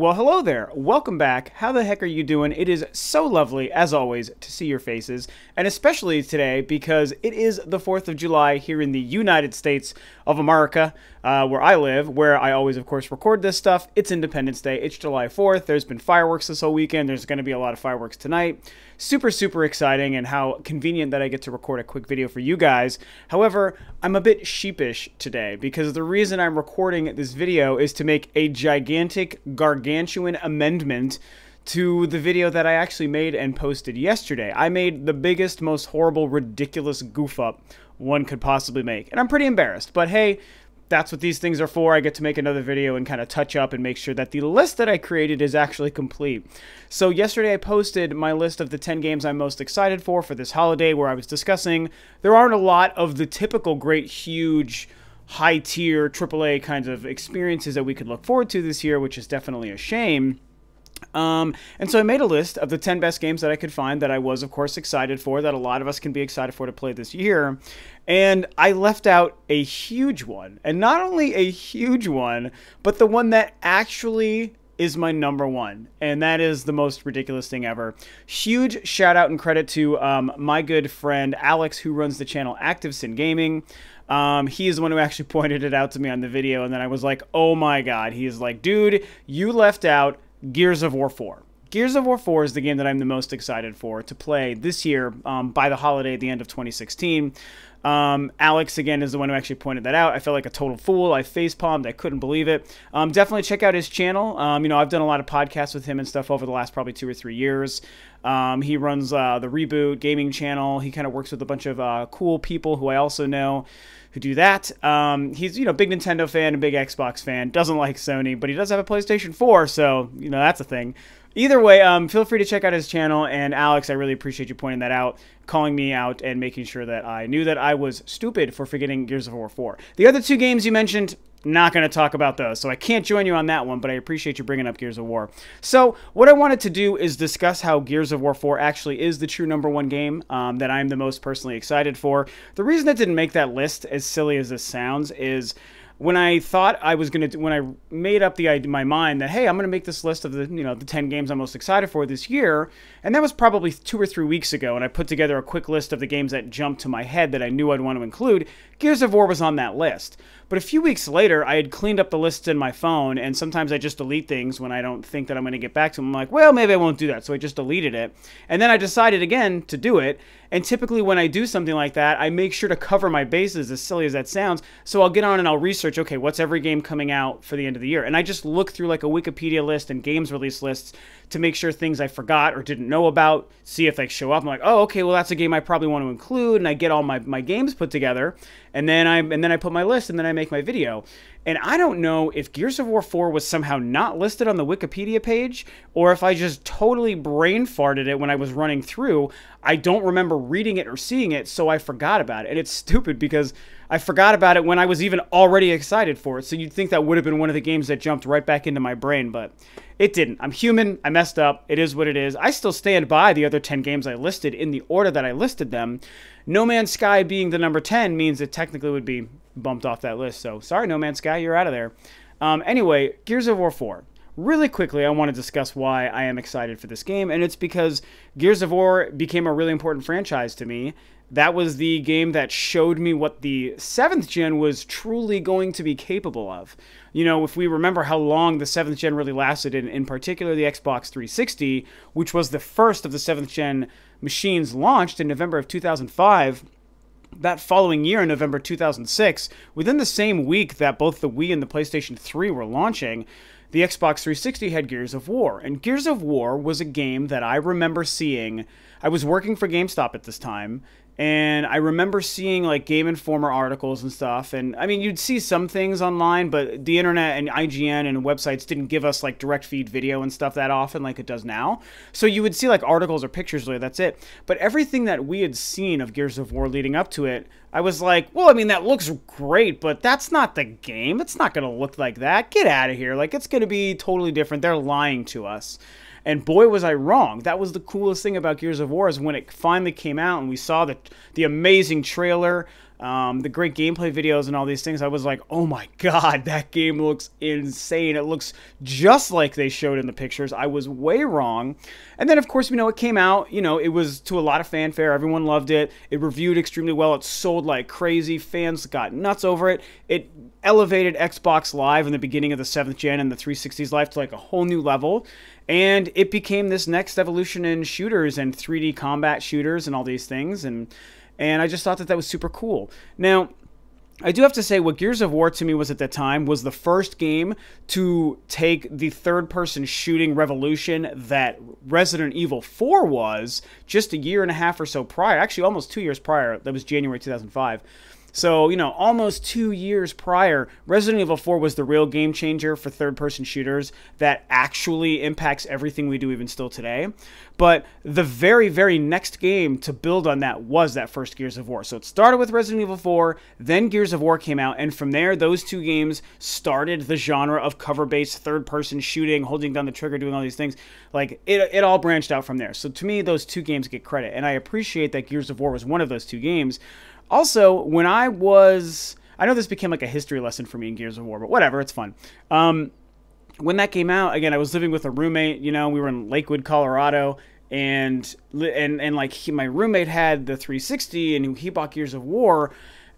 Well, hello there. Welcome back. How the heck are you doing? It is so lovely, as always, to see your faces, and especially today because it is the 4th of July here in the United States of America, where I live, where I always, of course, record this stuff. It's Independence Day. It's July 4th. There's been fireworks this whole weekend. There's going to be a lot of fireworks tonight. Super, super exciting, and how convenient that I get to record a quick video for you guys. However, I'm a bit sheepish today because the reason I'm recording this video is to make a gigantic, gargantuan amendment to the video that I actually made and posted yesterday. I made the biggest, most horrible, ridiculous goof up one could possibly make, and I'm pretty embarrassed, but hey, that's what these things are for. I get to make another video and kind of touch up and make sure that the list that I created is actually complete. So yesterday I posted my list of the 10 games I'm most excited for this holiday, where I was discussing there aren't a lot of the typical great, huge, high-tier AAA kinds of experiences that we could look forward to this year, which is definitely a shame. And so I made a list of the 10 best games that I could find that I was, of course, excited for, that a lot of us can be excited for to play this year. And I left out a huge one. And not only a huge one, but the one that actually is my number one. And that is the most ridiculous thing ever. Huge shout out and credit to my good friend Alex, who runs the channel ActiveSyn Gaming. He is the one who actually pointed it out to me on the video. And then I was like, oh my God. He is like, dude, you left out Gears of War 4. Gears of War 4 is the game that I'm the most excited for to play this year by the holiday at the end of 2016. Alex, again, is the one who actually pointed that out. I felt like a total fool. I facepalmed. I couldn't believe it. Definitely check out his channel. You know, I've done a lot of podcasts with him and stuff over the last probably 2 or 3 years. He runs the Reboot gaming channel. He kind of works with a bunch of cool people who I also know who do that. He's, you know, big Nintendo fan and big Xbox fan. Doesn't like Sony, but he does have a PlayStation 4, so, you know, that's a thing. Either way, feel free to check out his channel, and Alex, I really appreciate you pointing that out, calling me out, and making sure that I knew that I was stupid for forgetting Gears of War 4. The other 2 games you mentioned, not going to talk about those, so I can't join you on that one, but I appreciate you bringing up Gears of War. So, what I wanted to do is discuss how Gears of War 4 actually is the true #1 game that I'm the most personally excited for. The reason it didn't make that list, as silly as this sounds, is when I thought I was going to, when I made up my mind that, hey, I'm going to make this list of the 10 games I'm most excited for this year, and that was probably 2 or 3 weeks ago, and I put together a quick list of the games that jumped to my head that I knew I'd want to include. Gears of War was on that list. But a few weeks later, I had cleaned up the list in my phone, and sometimes I just delete things when I don't think that I'm going to get back to them. I'm like, well, maybe I won't do that, so I just deleted it. And then I decided again to do it, and typically when I do something like that, I make sure to cover my bases, as silly as that sounds, so I'll get on and I'll research, okay, what's every game coming out for the end of the year? And I just look through like a Wikipedia list and games release lists to make sure things I forgot or didn't know about, see if they show up. I'm like, oh, okay, well, that's a game I probably want to include, and I get all my games put together, and then I put my list, and then I make my video. And I don't know if Gears of War 4 was somehow not listed on the Wikipedia page, or if I just totally brain farted it when I was running through. I don't remember reading it or seeing it, so I forgot about it. And it's stupid because I forgot about it when I was even already excited for it. So you'd think that would have been one of the games that jumped right back into my brain, but it didn't. I'm human. I messed up. It is what it is. I still stand by the other 10 games I listed in the order that I listed them. No Man's Sky being the number 10 means it technically would be bumped off that list. So sorry, No Man's Sky, you're out of there. Anyway, Gears of War 4. Really quickly, I want to discuss why I am excited for this game, and it's because Gears of War became a really important franchise to me. That was the game that showed me what the 7th gen was truly going to be capable of. You know, if we remember how long the 7th gen really lasted, in particular the Xbox 360, which was the first of the 7th gen machines launched in November of 2005, that following year in November 2006, within the same week that both the Wii and the PlayStation 3 were launching, the Xbox 360 had Gears of War. And Gears of War was a game that I remember seeing. I was working for GameStop at this time, and I remember seeing like Game Informer articles and stuff. And I mean, you'd see some things online, but the internet and IGN and websites didn't give us like direct feed video and stuff that often like it does now. So you would see like articles or pictures, really, that's it. But everything that we had seen of Gears of War leading up to it, I was like, well, I mean, that looks great, but that's not the game. It's not going to look like that. Get out of here. Like, it's going to be totally different. They're lying to us. And boy, was I wrong. That was the coolest thing about Gears of War, is when it finally came out and we saw the amazing trailer the great gameplay videos and all these things, I was like, oh my god, that game looks insane. It looks just like they showed in the pictures. I was way wrong. And then, of course, it came out, it was to a lot of fanfare. Everyone loved it. It reviewed extremely well. It sold like crazy. Fans got nuts over it. It elevated Xbox Live in the beginning of the 7th gen and the 360's life to like a whole new level. And it became this next evolution in shooters and 3D combat shooters and all these things. And I just thought that was super cool. Now, I do have to say, what Gears of War to me was at that time was the first game to take the third-person shooting revolution that Resident Evil 4 was just a year and a half or so prior. Actually, almost 2 years prior. That was January 2005. So, almost 2 years prior, Resident Evil 4 was the real game changer for third-person shooters that actually impacts everything we do even still today. But the very, very next game to build on that was that first Gears of War. So it started with Resident Evil 4, then Gears of War came out, and from there, those two games started the genre of cover-based third-person shooting, holding down the trigger, doing all these things. Like, it all branched out from there. So to me, those two games get credit, and I appreciate that Gears of War was one of those two games. Also, when I know this became like a history lesson for me in Gears of War, but whatever, it's fun. When that came out, again, I was living with a roommate, we were in Lakewood, Colorado, and like my roommate had the 360 and he bought Gears of War.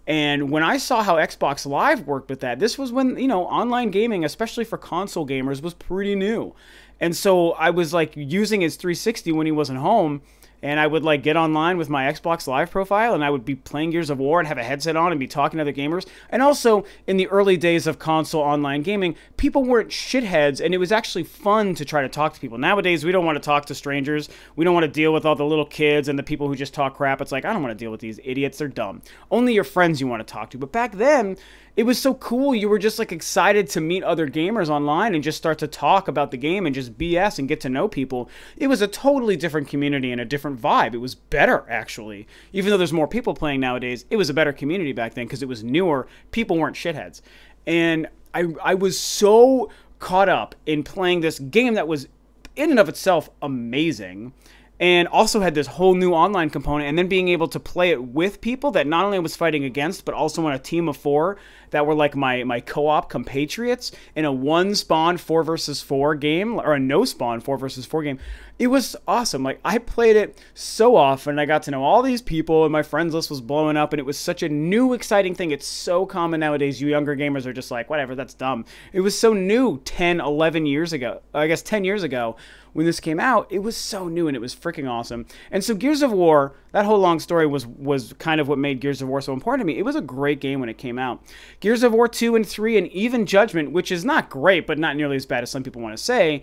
And when I saw how Xbox Live worked with that, this was when, online gaming, especially for console gamers, was pretty new. And so I was like using his 360 when he wasn't home. And I would like get online with my Xbox Live profile and I would be playing Gears of War and have a headset on and be talking to other gamers. And also, in the early days of console online gaming, people weren't shitheads and it was actually fun to try to talk to people. Nowadays, we don't want to talk to strangers. We don't want to deal with all the little kids and the people who just talk crap. It's like, I don't want to deal with these idiots. They're dumb. Only your friends you want to talk to. But back then, it was so cool. You were just like excited to meet other gamers online and just start to talk about the game and just BS and get to know people. It was a totally different community and a different vibe. It was better, actually. Even though there's more people playing nowadays, it was a better community back then because it was newer. People weren't shitheads. And I was so caught up in playing this game that was in and of itself amazing, and also had this whole new online component, and then being able to play it with people that not only I was fighting against, but also on a team of 4 that were like my co-op compatriots in a 1-spawn 4 versus 4 game, or a no-spawn 4 versus 4 game. It was awesome. Like, I played it so often, I got to know all these people, and my friends list was blowing up, and it was such a new, exciting thing. It's so common nowadays. You younger gamers are just like, whatever, that's dumb. It was so new 10, 11 years ago. I guess 10 years ago. When this came out, it was so new and it was freaking awesome. And so Gears of War, that whole long story was kind of what made Gears of War so important to me. It was a great game when it came out. Gears of War 2 and 3 and even Judgment, which is not great, but not nearly as bad as some people want to say,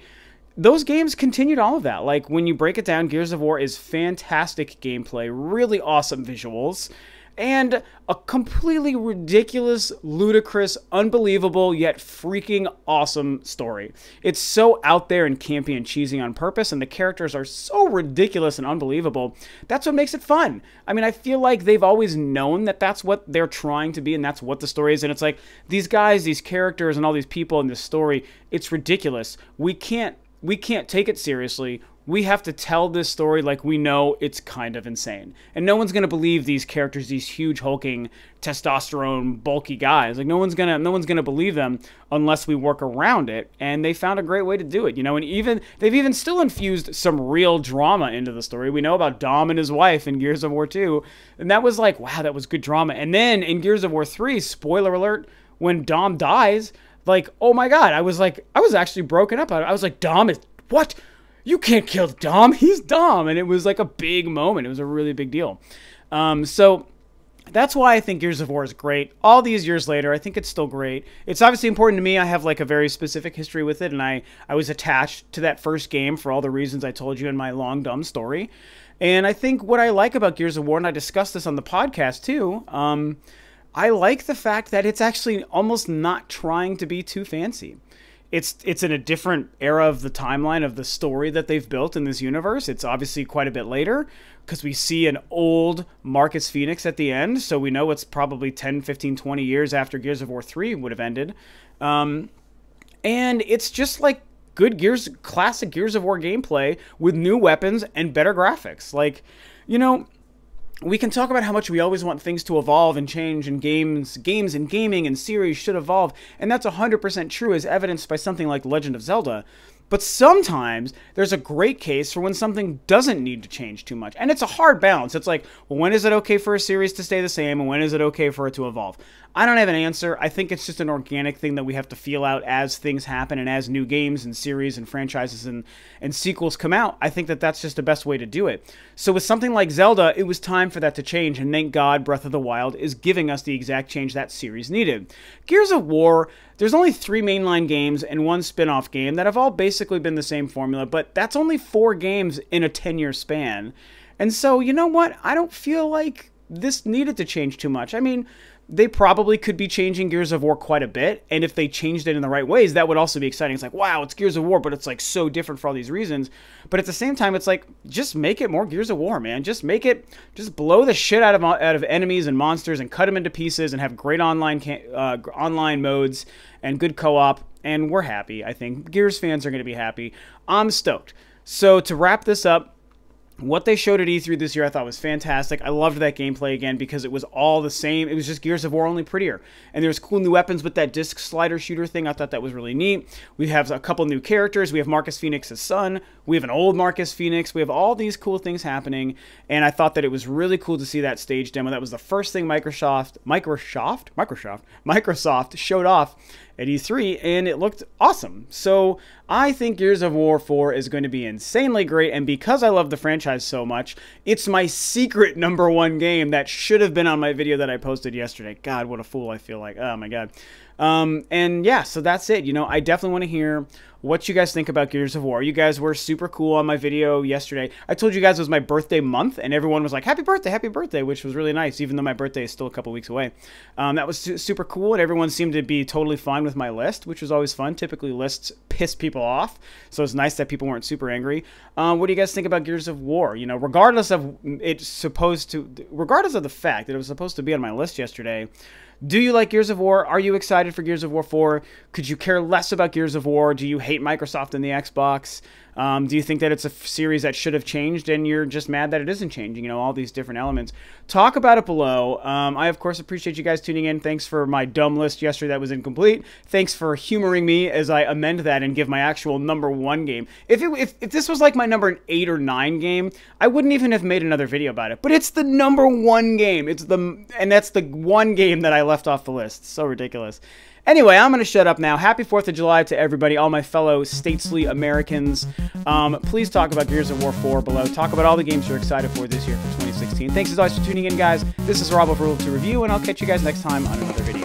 those games continued all of that. Like, when you break it down, Gears of War is fantastic gameplay, really awesome visuals, and a completely ridiculous, ludicrous, unbelievable, yet freaking awesome story. It's so out there and campy and cheesy on purpose, and the characters are so ridiculous and unbelievable. That's what makes it fun. I mean, I feel like they've always known that that's what they're trying to be, and that's what the story is. And it's like, these guys, these characters, and all these people in this story, it's ridiculous. We can't take it seriously. We have to tell this story like we know it's kind of insane. And no one's going to believe these characters, these huge, hulking, testosterone, bulky guys. Like, no one's going to believe them unless we work around it. And they found a great way to do it, and they've even still infused some real drama into the story. We know about Dom and his wife in Gears of War 2. And that was like, wow, that was good drama. And then in Gears of War 3, spoiler alert, when Dom dies, like, oh my God, I was actually broken up. I was like, Dom is, what? You can't kill Dom. He's Dom. And it was like a big moment. It was a really big deal. So that's why I think Gears of War is great. All these years later, I think it's still great. It's obviously important to me. I have like a very specific history with it. And I was attached to that first game for all the reasons I told you in my long, dumb story. And I think what I like about Gears of War, and I discussed this on the podcast too, I like the fact that it's actually almost not trying to be too fancy. It's in a different era of the timeline of the story that they've built in this universe. It's obviously quite a bit later because we see an old Marcus Phoenix at the end. So we know it's probably 10, 15, 20 years after Gears of War 3 would have ended. And it's just like good classic Gears of War gameplay with new weapons and better graphics. Like, we can talk about how much we always want things to evolve and change, and games and gaming and series should evolve, and that's 100% true, as evidenced by something like Legend of Zelda. But sometimes there's a great case for when something doesn't need to change too much. And it's a hard balance. It's like, well, when is it okay for a series to stay the same, and when is it okay for it to evolve? I don't have an answer. I think it's just an organic thing that we have to feel out as things happen and as new games and series and franchises and sequels come out. I think that that's just the best way to do it. So with something like Zelda, it was time for that to change, and thank God Breath of the Wild is giving us the exact change that series needed. Gears of War, there's only 3 mainline games and 1 spin-off game that have all basically been the same formula, but that's only 4 games in a 10-year span. And so, you know what? I don't feel like this needed to change too much. I mean, they probably could be changing Gears of War quite a bit, and if they changed it in the right ways, that would also be exciting. It's like, wow, it's Gears of War, but it's like so different for all these reasons. But at the same time, it's like, just make it more Gears of War, man. Just make it, just blow the shit out of enemies and monsters and cut them into pieces and have great online modes and good co-op, and we're happy, I think. Gears fans are going to be happy. I'm stoked. So to wrap this up, what they showed at E3 this year I thought was fantastic. I loved that gameplay again because it was all the same. It was just Gears of War, only prettier. And there's cool new weapons with that disc slider shooter thing. I thought that was really neat. We have a couple new characters. We have Marcus Phoenix's son. We have an old Marcus Phoenix. We have all these cool things happening. And I thought that it was really cool to see that stage demo. That was the first thing Microsoft showed off at E3, and it looked awesome. So I think Gears of War 4 is going to be insanely great, and because I love the franchise so much, it's my secret #1 game that should have been on my video that I posted yesterday. God, what a fool I feel like. Oh my God. And yeah, so that's it. You know, I definitely want to hear what you guys think about Gears of War. You guys were super cool on my video yesterday. I told you guys it was my birthday month, and everyone was like, happy birthday, which was really nice, even though my birthday is still a couple weeks away. That was super cool, and everyone seemed to be totally fine with my list, which was always fun. Typically, lists piss people off, so it's nice that people weren't super angry. What do you guys think about Gears of War? You know, regardless of the fact that it was supposed to be on my list yesterday, do you like Gears of War? Are you excited for Gears of War 4? Could you care less about Gears of War? Do you hate Microsoft and the Xbox? Do you think that it's a series that should have changed and you're just mad that it isn't changing? You know, all these different elements. Talk about it below. I, of course, appreciate you guys tuning in. Thanks for my dumb list yesterday that was incomplete. Thanks for humoring me as I amend that and give my actual #1 game. If this was like my number 8 or 9 game, I wouldn't even have made another video about it. But it's the #1 game. And that's the one game that I left off the list. So ridiculous. Anyway, I'm going to shut up now. Happy 4th of July to everybody, all my fellow statesly Americans. Please talk about Gears of War 4 below. Talk about all the games you're excited for this year for 2016. Thanks as always for tuning in, guys. This is Rob of Rule to Review, and I'll catch you guys next time on another video.